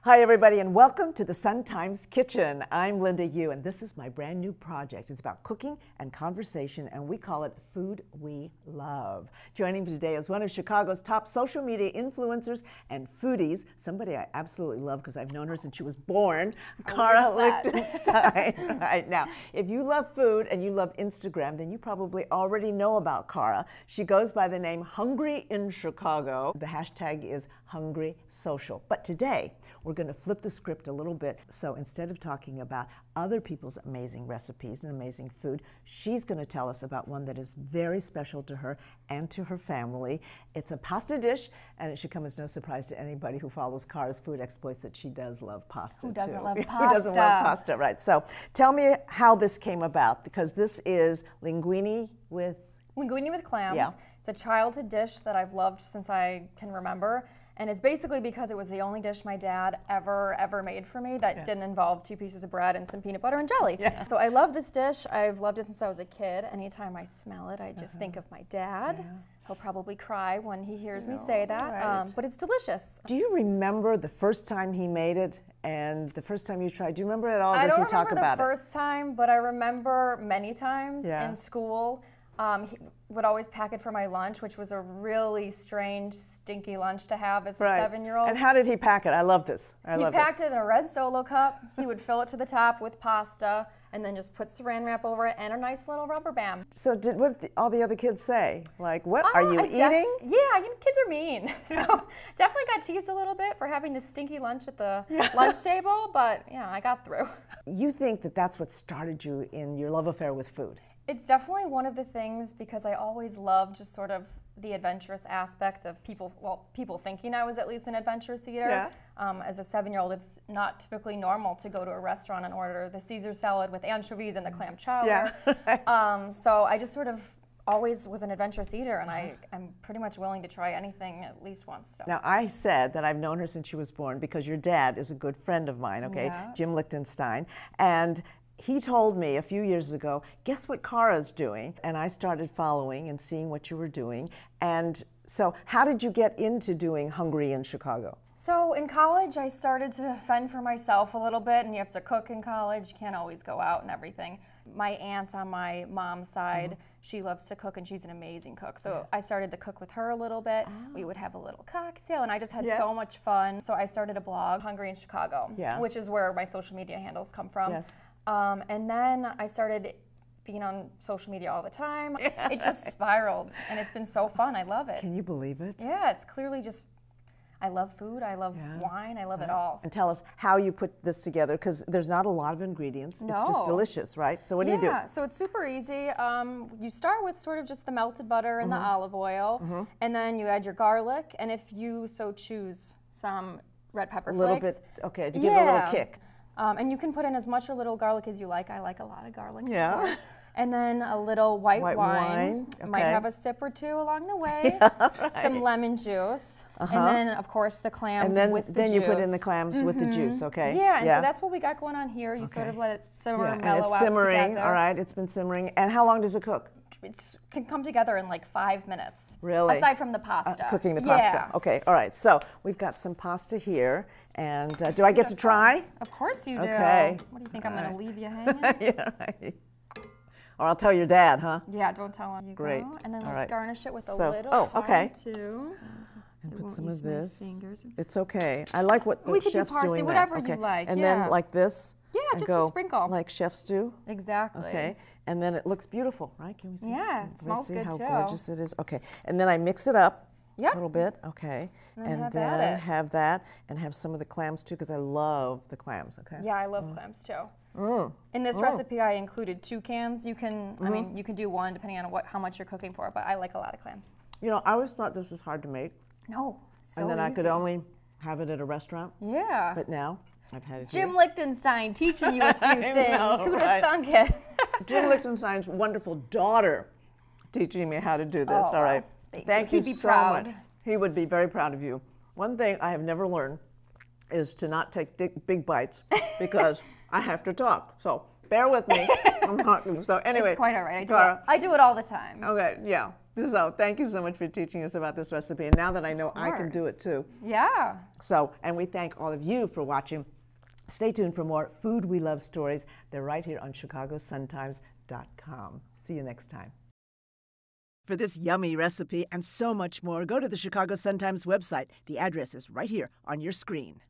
Hi everybody and welcome to the Sun Times Kitchen. I'm Linda Yu and this is my brand new project. It's about cooking and conversation and we call it Food We Love. Joining me today is one of Chicago's top social media influencers and foodies, somebody I absolutely love because I've known her since she was born, Cara Lichtenstein. Right now, if you love food and you love Instagram, then you probably already know about Cara. She goes by the name Hungry in Chicago. The hashtag is Hungry Social. But today, we're going to flip the script a little bit. So instead of talking about other people's amazing recipes and amazing food, she's going to tell us about one that is very special to her and to her family. It's a pasta dish, and it should come as no surprise to anybody who follows Cara's food exploits that she does love pasta. Who doesn't too. love pasta? Who doesn't love pasta, right? So tell me how this came about, because this is linguine with clams. Yeah. It's a childhood dish that I've loved since I can remember. And it's basically because it was the only dish my dad ever made for me that didn't involve 2 pieces of bread and some peanut butter and jelly. Yeah. So I love this dish. I've loved it since I was a kid. Anytime I smell it, I just think of my dad. Yeah. He'll probably cry when he hears me say that, right. But it's delicious. Do you remember the first time he made it and the first time you tried? Do you remember it all? I don't remember the about first time, but I remember many times in school. He would always pack it for my lunch, which was a really strange, stinky lunch to have as a 7-year-old. And how did he pack it? I love this. He packed it in a red Solo cup. He would fill it to the top with pasta and then just put saran wrap over it and a nice little rubber band. So what did all the other kids say? Like, what are you eating? Yeah, kids are mean. So definitely got teased a little bit for having this stinky lunch at the lunch table, but I got through. You think that that's what started you in your love affair with food? It's definitely one of the things because I always loved just sort of the adventurous aspect of people thinking I was at least an adventurous eater. Yeah. As a 7-year-old, it's not typically normal to go to a restaurant and order the Caesar salad with anchovies and the clam chowder. Yeah. So I just sort of always was an adventurous eater, and I'm pretty much willing to try anything at least once. So. Now, I said that I've known her since she was born because your dad is a good friend of mine, okay? Yeah. Jim Lichtenstein. And he told me a few years ago, guess what Cara's doing? And I started following and seeing what you were doing. And so how did you get into doing Hungry in Chicago? So in college, I started to fend for myself a little bit, and you have to cook in college. You can't always go out and everything. My aunt on my mom's side, she loves to cook, and she's an amazing cook. So I started to cook with her a little bit. We would have a little cocktail, and I just had so much fun. So I started a blog, Hungry in Chicago, which is where my social media handles come from. Yes. And then I started being on social media all the time. It just spiraled, and it's been so fun. I love it. Can you believe it? Yeah, it's clearly just, I love food, I love wine, I love it all. And tell us how you put this together, because there's not a lot of ingredients. No. It's just delicious, right? So what do you do? Yeah, so it's super easy. You start with sort of just the melted butter and the olive oil, and then you add your garlic, and if you so choose, some red pepper flakes. A little bit, okay, to give it a little kick. And you can put in as much or little garlic as you like. I like a lot of garlic. Yeah. And then a little white wine. Okay. Might have a sip or two along the way. Some lemon juice. And then, of course, the clams with the juice. Then you put in the clams with the juice, okay? Yeah, and so that's what we got going on here. You sort of let it simmer, mellow and it's simmering, out together. all right, it's been simmering. And how long does it cook? It can come together in like 5 minutes. Really? Aside from the pasta. Cooking the pasta. Okay, all right. So we've got some pasta here. And do I get to try? Of course you do. Okay. What do you think, I'm going to leave you hanging? Yeah, right. Or I'll tell your dad, huh? Yeah, don't tell him. Great. And then let's garnish it with a little too. And put some of this. It's okay. I like what the chef's doing. We could do parsley, whatever you like. And then like this. Yeah, just a sprinkle. Like chefs do. Exactly. Okay. And then it looks beautiful, right? Can we see? Yeah, it smells good too. See how gorgeous it is? Okay. And then I mix it up a little bit. Okay. And then have that and have some of the clams too, because I love the clams. Okay. Yeah, I love clams too. In this recipe, I included 2 cans. You can, I mean, you can do 1 depending on how much you're cooking for, but I like a lot of clams. You know, I always thought this was hard to make. No, so And then easy. I could only have it at a restaurant. Yeah. But now I've had it Jim Lichtenstein teaching you a few things. Who'd have thunk it? Jim Lichtenstein's wonderful daughter teaching me how to do this. All right. Thank you so much. He would be very proud of you. One thing I have never learned is to not take big bites because I have to talk. So bear with me. I'm not. So anyway. It's quite all right. I do it all the time. Okay, yeah. So thank you so much for teaching us about this recipe. And now that I know I can do it too. Yeah. So, and we thank all of you for watching. Stay tuned for more Food We Love stories. They're right here on ChicagoSunTimes.com. See you next time. For this yummy recipe and so much more, go to the Chicago Sun-Times website. The address is right here on your screen.